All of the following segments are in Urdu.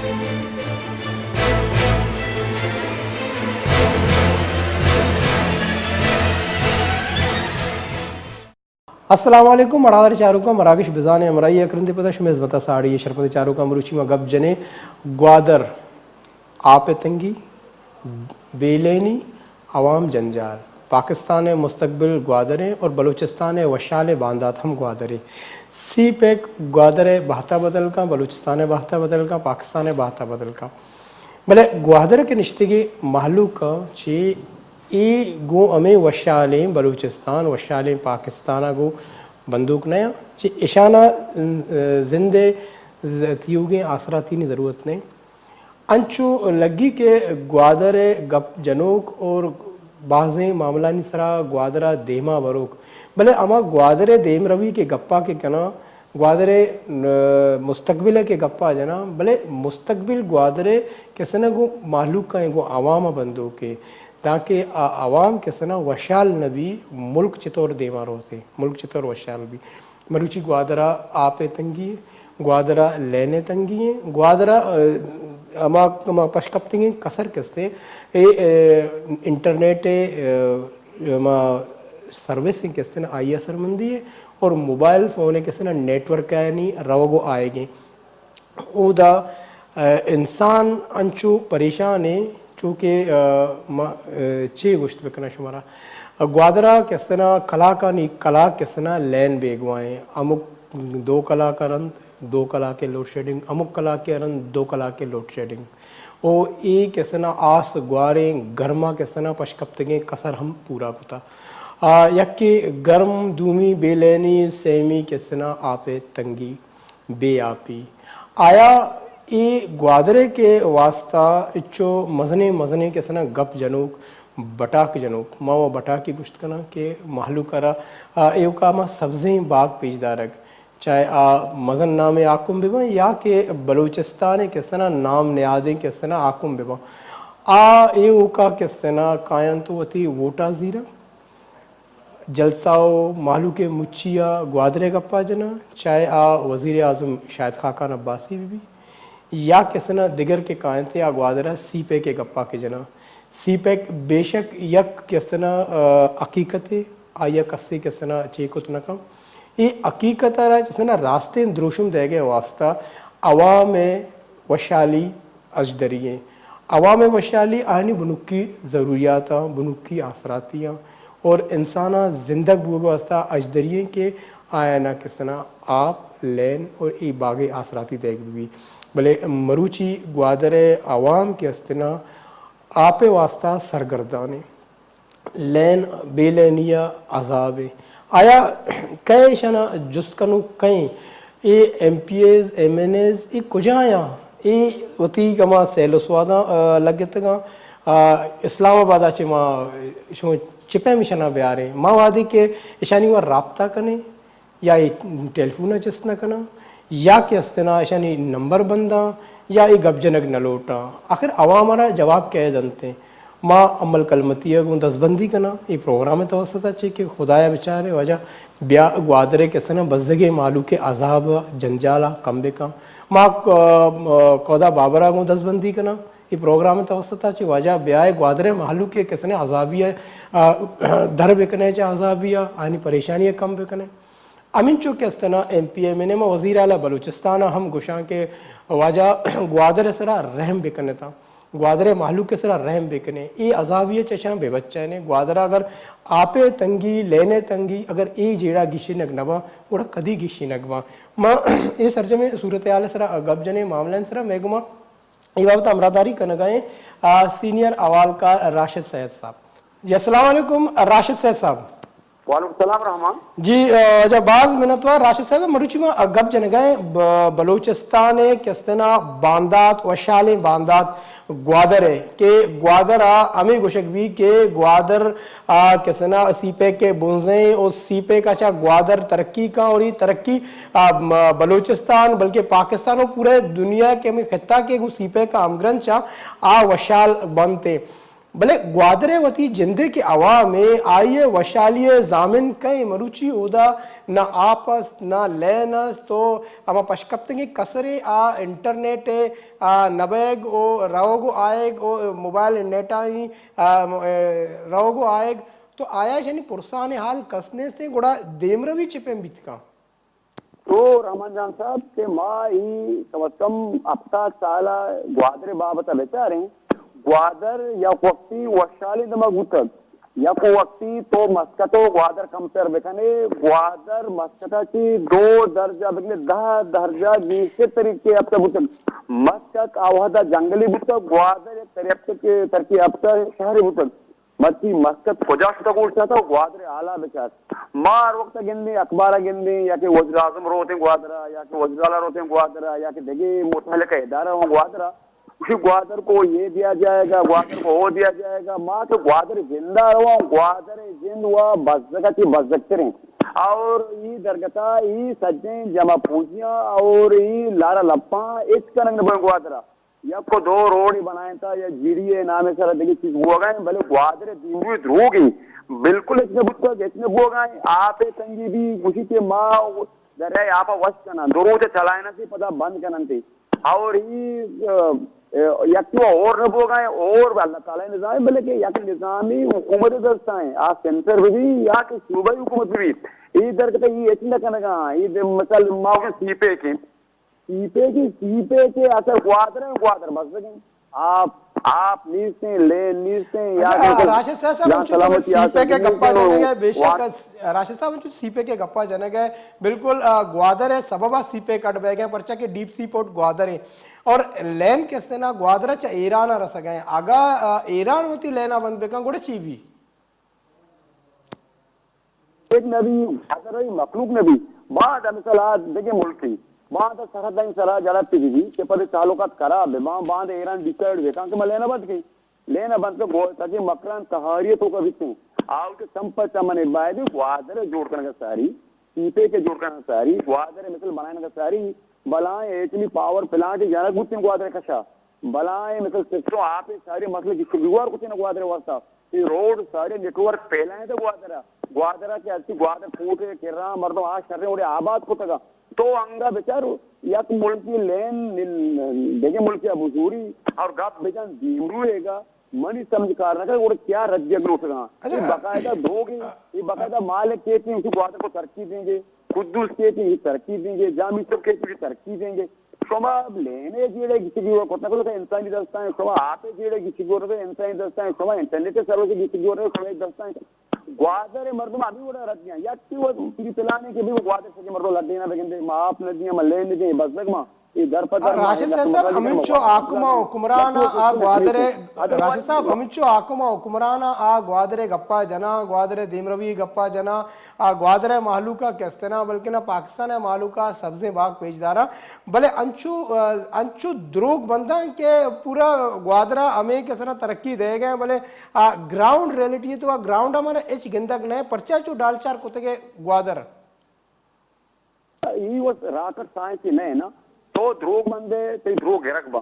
السلام علیکم مرادر چاروں کا مراکش بزانے امرائی اکرندی پتہ شمیز بتا ساڑی شرپتی چاروں کا مروچی میں گب جنے گوادر آپ تنگی بیلینی عوام جنجال پاکستان مستقبل گوادریں اور بلوچستان وشال باندات ہم گوادریں سی پیک گوادر بہتا بدل کا بلوچستان بہتا بدل کا پاکستان بہتا بدل کا بلے گوادر کے نشتگی محلو کا چی ای گو امیں وشالیں بلوچستان وشالیں پاکستانہ گو بندوق نیا چی اشانہ زندے تیوگیں آسراتینی ضرورت نہیں انچو لگی کے گوادر گپ جنوک اور بعضیں معاملانی سرا گوادرہ دیما بروک بلے اما گوادر دیم روی کے گپا کے کنا گوادر مستقبل کے گپا جنا بلے مستقبل گوادر کسنا گو معلوم کا گو عوام بندو کے تاکہ عوام کسنا وشال نبی ملک چطور دیما روتے ملک چطور وشال بھی مروچی گوادرہ آپ تنگی گوادرہ لینے تنگی ہیں گوادرہ اما پشکپتنگیں کسر کستے انٹرنیٹ سروسنگ کستے نا آئی اثر مندی ہے اور موبائل فون کستے نا نیٹ ورک ہے نہیں روگو آئے گے او دا انسان انچو پریشان ہے چونکہ چھ گوشت بکنا شمارا گوادرہ کسنا کلا کا نی کلا کسنا لین بیگوائیں امک دو کلا کا رند دو کلا کے لوڈ شیڈنگ امک کلا کے رند دو کلا کے لوڈ شیڈنگ او ای کسنا آس گواریں گرما کسنا پشکپتگیں کسر ہم پورا کتا یکی گرم دومی بے لینی سیمی کسنا آپ تنگی بے آپی آیا ای گوادرے کے واسطہ اچو مزنے کسنا گپ جنوک بٹاک جنوک ماں بٹاکی گشت کنا کہ محلو کرا ایو کاما سبزیں باغ پیش دارک چاہے مزن نام آکم بیبا یا کہ بلوچستان کسنا نام نیادیں کسنا آکم بیبا ایو کا کسنا کائن تو وتی ووٹا زیرہ جلساؤ محلو کے مچیا گوادرے گپا جنا چاہے وزیر اعظم شاہد خاقان عباسی بھی یا کسنا دیگر کے کائن تھے یا گوادرہ سی پے کے گپا کے جنا سی پیک بے شک یک کسنا حقیقت ہے آیا کسی کسنا چیکت نکم یہ حقیقت ہے جسنا راستے دروشم دے گئے واسطہ عوام وشالی اجدرییں عوام وشالی آنی بنکی ضروریاتاں بنکی آسراتیاں اور انسانہ زندگ بوگ واسطہ اجدرییں کے آیا نہ کسنا آپ لین اور ای باغ آسراتی دیکھ بھی بلے مروچی گوادر عوام کے استنا آپ واسطہ سرگردانے لین بے لینیا عذاب آیا کئی شنا جست کنو کئی اے ایم پی ایز ایم این ایز ای کجایا ای وتی کما سیل سوادا لگت گا اسلام آباد چے ماں شو چپے میں شنا بیارے ماں وادی کے اشانی وہ رابطہ کنے یا ٹیلیفون جس نہ کنا یا کہ استنا اشانی نمبر بندہ یا ای گب جنگ نلوٹا آخر عوامارا جواب کہہ دنتے ماں عمل کلمتی ہے دس بندی کنا یہ پروگرام توسطہ چاہیے کہ خدایا بچارے وجہ بیا گوادرے کے سنا بزدگے مالو کے عذاب جنجالا کمبے کا ماں کودا بابرا گوں دس بندی کنا یہ پروگرام توسطہ چاہیے وجہ بیائے گوادرے محلو کے کسنے عذابیہ در بکنے چاہ عذابیہ آنی پریشانیہ کم بکنے امین چوکے استنا ایم پی ایم این وزیر اعلیٰ بلوچستان ہم گوشان کے واجہ گوادر سرا رحم بکنے تھا گوادر محلو کے سرا رحم بکنے ای عذابیہ چشاں بے بچہ نے گوادرہ اگر آپے تنگی لینے تنگی اگر ای جیڑا گیشی نگ نبا وڑا کدی گیشی نگبا ماں ای سرجمے صورتحال سرا گب جنے معاملین سرا میگما ای بابت امراداری کنگائیں سینئر اوالکار راشد سید صاحب جی السلام علیکم راشد سید صاحب وعلیکم السلام رحمان جی جب بعض منتوا راشد صاحب مروچی میں گب جنگائیں بلوچستان کستنا باندات وشال باندات گوادر ہے کہ گوادر ہمیں گوشک بھی کہ گوادر کسنا سی پے کے بنزیں اور سی پے کا چاہ گوادر ترقی کا اور یہ ترقی بلوچستان بلکہ پاکستان اور پورے دنیا کے ہمیں خطہ کے سی پے کا امگرن چاہ وشال بنتے بلے گوادرے وتی جندے کے عوام آئیے وشالیے زامن کئی مروچی اودا نہ آپس نہ لینس تو اما پشکپتنگی کسرے انٹرنیٹ نبیگ او روگو آئیگ او موبائل نیٹائی روگو آئیگ تو آیا شنی پرسان حال کسنے سے گوڑا دیمروی چپیں بیت کا تو رحمان جان صاحب کہ ماں ہی کم از کم ہفتہ سالہ گوادر بابتا بیچارے گوادر یا وقتی وشالی دماغ گوتگ یا کو وقتی تو مسکتو گوادر کمپیر بکنے گوادر مسکتا چی 2 درجہ بکنے 10 درجہ جیسے طریقے اب تک گوتگ مسکت آوہدہ جنگلی بوتگ گوادر ایک ترکی اب تک شہری بوتگ مرچی مسکت خجا شتا گوشتا تھا گوادر اعلیٰ بچار مار وقت گندی اخبارہ گندی یا کہ وزیر اعظم روتے ہیں گوادرہ یا کہ وزیر اعلیٰ روتے ہیں گوادرہ یا کہ دیکھیں متعلقہ ادارہ ہوں گوادرہ اسی گوادر کو یہ دیا جائے گا گوادر کو وہ دیا جائے گا ماں تو گوادر زندہ رہا گوادر زند ہوا بزدگا کی بزدگتریں اور یہ درگتا یہ سجیں جمع پوجیاں اور یہ لارا لپاں اس کا رنگ نبوئیں گوادرہ یا کو 2 روڈ ہی بنائیں تھا یا جیڑیے نامے سارا دیکھیں چیز ہوا گئے بلے گوادر دیموی درو گئی بالکل اس نے بچہ اس نے ہوا گئے آپ تنگی بھی کسی کے ماں درہ آپ وش کرنا درو سے چلائنا تھی پتہ بند کرنا تھی اور یہ یکی اور نبو گئے اور اللہ تعالیٰ نظام بلے کہ یکی نظامی حکومت دستائیں آج سینٹر بھی یا کہ صوبائی حکومت بھی یہ درکتا یہ اتنا کنگا یہ مثال ماں کے سی پے کے اثر گوادر بس سکیں آپ نیسیں لے نیسیں راشد صاحب سی پے کے گپا جانے گئے بے شک راشد صاحب سی پے کے گپا جانے گئے بالکل گوادر ہے سببہ سی پے کٹ بے گئے پرچہ کے ڈیپ سی پورٹ گوادر ہے اور لین کسے نا گوادرہ چا ایرانہ رسا گئے آگا ایران ہوتی لینا بند بے کن گوڑے چیوی ایک نبی حضر رہی مخلوق نبی بعد مثلا دیکھیں ملکی بعد سرحدہ انسلا جڑت پی دی کہ پر تعلقات کرا بے بعد ایران ڈیکائیڈ بے کان کہ میں لینا بند کی لینا بند کو گوڑ تاکہ مکران تحاریتوں کا بھتے ہیں آؤ کے سمپت چمنے باید گوادر جوڑ کرنے کا ساری سیپے کے جوڑ کرنے کا ساری گوادر مثل بنائنے کا ساری بلائیں ایٹمی پاور پلانٹ جانک بھتے ہیں گوادر کشا بلائیں مثل سسٹو آپ ساری مسئلے کی شکریوار کچھ ہیں گوادر واسطہ یہ روڈ سارے نیٹورک پھیلائیں تھے گوادرہ کے اچھی گوادر پھوٹے کرام مردوں آج شرنے اڑے آباد کو تگا تو انگا بیچارو یک ملکی لین دیکھیں ملکی ابوزوری اور گاپ بیچان دیمرو ہے گا منی سمجھ کارنا کہ وہ کیا رجی اگر اٹھ گا یہ باقاعدہ دو گے یہ باقاعدہ مالک کہتے ہیں اسی گوادر کو ترقی دیں گے قدوس کہتے ہیں ترقی دیں گے جامع سب کہتے ہیں ترقی دیں گے شما لینے جیڑے کسی کی وہ کتنا کلو کہ انسانی دستائیں شما آپے جیڑے کسی کی وہ انسانی دستائیں شما انٹرنیٹ سروس کی کسی کی وہ شما ایک دستائیں گوادر مردم ابھی وڑا رکھ دیا یا کہ وہ پھر پلانے کے بھی وہ گوادر سے مردم لگ دینا بگندے معاف ندیاں ملین ندیاں بس بگ ماں راشد صاحب امنچو آکما حکمرانا آ گوادر راشد صاحب امنچو آکما حکمرانا آ گوادر گپا جنا گوادر دیمروی گپا جنا آ گوادر محلوکہ کستنا بلکہ نہ پاکستان محلوکہ سبزیں باغ پیش دارا بلے انچو دروگ بندہ کہ پورا گوادرہ ہمیں کسنا ترقی دے گئے بلے گراؤنڈ ریلیٹی ہے تو گراؤنڈ ہمارا ایچ گندگ نئے پرچہ چو ڈال چار کتے گے گوادر یہ وہ راکٹ سائنس ہی نئے نا تو دروگ مندے تی دروگ گرک با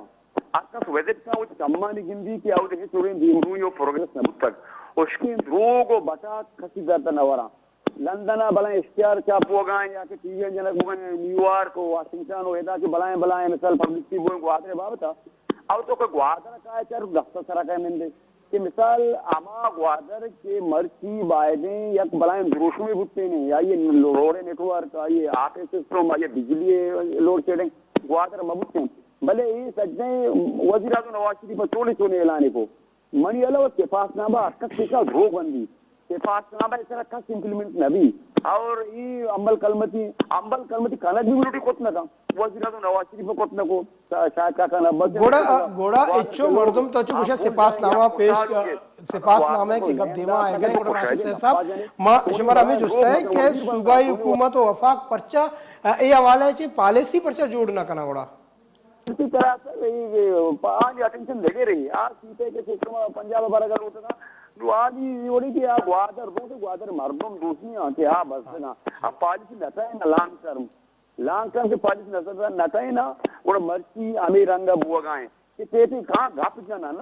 اکس ویدت کا وہ کمانی گندی کی آو دیکھے چورین دیمروی اور پروگریس نبود تک اس کی دروگ و بچا کسی درد نورا لندنہ بلائیں اشتیار چاپ ہو گئے یا کہ ٹی وی جنک ہو گئے نیویارک و واشنگٹن و ایدا کی بلائیں مثال پبلکتی بوئیں گوادر بابتا او تو کوئی گوادر کا ہے چار دفتر سرا کا مندے کہ مثال اما گوادر کے مرچی بائدیں یا بلائیں دروشوں میں بھتے نہیں یا یہ روڑے نیٹورک یہ آٹے سسٹم یا بجلی لوڈ شیڈنگ گوادر مبوت ہیں بلے یہ سجدیں وزیر اعظم نواز شریف پر چوڑی چونے اعلانے کو منی علاوہ سپاس نامہ کس کا دھوک بندی سپاس نامہ اس طرح کس امپلیمنٹ نبی اور یہ عمل کلمتی کنک بھی ملوٹی کتنا تھا وزیر اعظم نواز شریف کو کتنا کو شاید کا کنک گوڑا اچھو مردم تو چو کچھ سپاس نامہ پیش سپاس نامہ کی گب دیما آئے گئے گوڑا راشد صاحب شمار ہمیں جستا ہے کہ صوبائی حکومت و وفاق پرچہ ای حوالہ ہے پالیسی پرچہ جوڑنا کنا گوڑا اسی طرح سے آج اٹینشن دے رہی آج سیتے کے سسٹم پنجاب برگر ہوتا تھا جو آج یہ ہوڑی کہ آپ گوادر رو تو گوادر مردم دوسری ہیں کہ آپ بس نا اب پالیسی نتا ہے نا لانگ ٹرم سے پالیسی نتا ہے نا اور مرچی امی رنگا بوا گائیں کہ تیتی کہاں گھاپ جانا نا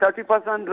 30%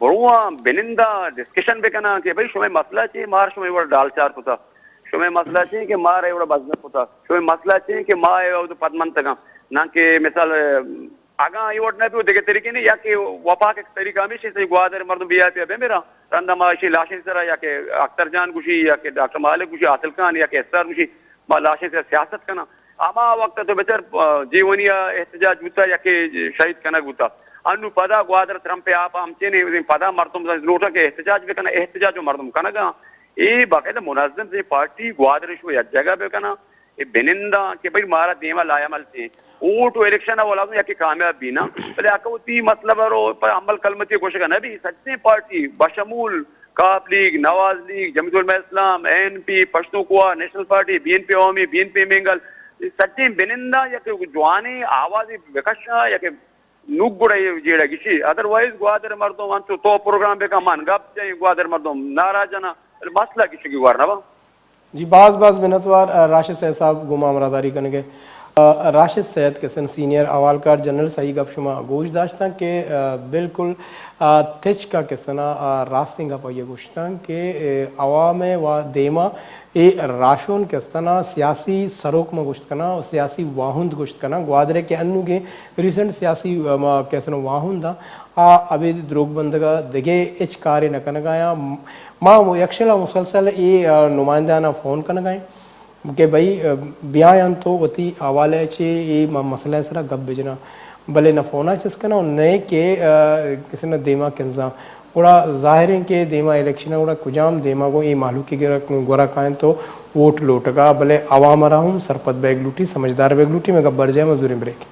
بروہ بنندہ ڈسکشن بکنا کہ بھئی شما مسئلہ چاہیے مار شما ایوڑا ڈال چار کتا شما مسئلہ چاہیے کہ مار ایوڑا بزنس کتا شما مسئلہ چاہیے کہ ماں ایوڑا پد منتگا نہ کہ مثال آگاں ایوڑ نہ پیو دیکھے طریقے نہیں یا کہ وفاق ایک طریقہ ہمیشہ سے گوادر مردم بھی آتے ہیں میرا رندہ ماشی لاشیں سرا یا کہ اختر جان گوشی یا کہ ڈاکٹر مالک گوشی حاصل کان یا کہ اسرار گوشی لاشیں سے سیاست کنا اما وقت تو بچر جیونیا احتجاج ہوتا یا کہ شہید کنا ہوتا انو پدا گوادر ترم پہ آپ ہم چینے پدا مردم لوٹا کہ احتجاج بھی کنا احتجاج مردم کنا گا یہ باقاعدہ منظم سے پارٹی گوادر شو یا جگہ پہ کنا یہ بنندہ کہ بھئی مارا دیما لایا ملتے ہیں اوٹ و الیکشن والا یا کہ کامیاب بھی نا بلے اکوتی مطلب رو پر عمل کلمتی کوشش کرنا بھی سچے پارٹی بشمول کاپ لیگ نواز league Jamiat Ulema Islam N P Pashtunkhwa national party B N P Awami B N پی منگل سچے بنندہ یا کہ جوانے آوازی بکشا یا کہ نوک گڑا یہ جیڑا گیشی ادروائز گوادر مردم انتو تو پروگرام بے کا من گپ جائیں گوادر مردم ناراجنا مسئلہ کسی کی وارنا با جی بعض منتوار راشد سید صاحب گما مراداری کرنے کے راشد سید کسن سینئر اولکار جنرل صحیح گپ شما گوش داشتا کہ بالکل تچ کا کسنا راستنگا پا یہ گوشتا کہ عوام و دیما اے راشون کستنا سیاسی سروک میں گوشت کنا سیاسی واہند گوشت کنا گوادرے کے انو کے ریسنٹ سیاسی کسنا واہند دا ابھی دروگ بندگا دگے اچ کارے نکنگایا ماں یکشلا مسلسل ای نمائندانہ فون کنگائیں کہ بھئی بیاں تو وتی حوالے چے ای مسئلہ سرا گپ بجنا بلے نہ فونا چسکنا نئے کہ کسی نہ دیما کنزاں اوڑا ظاہر ہے کہ دیما الیکشن اوڑا کجام دیما کو ای مالو کی گورا کائیں تو ووٹ لوٹگا بلے عوام رہا ہوں سرپت بیگ لوٹی سمجھدار بیگ لوٹی میں گبر جائے مزدوری بریک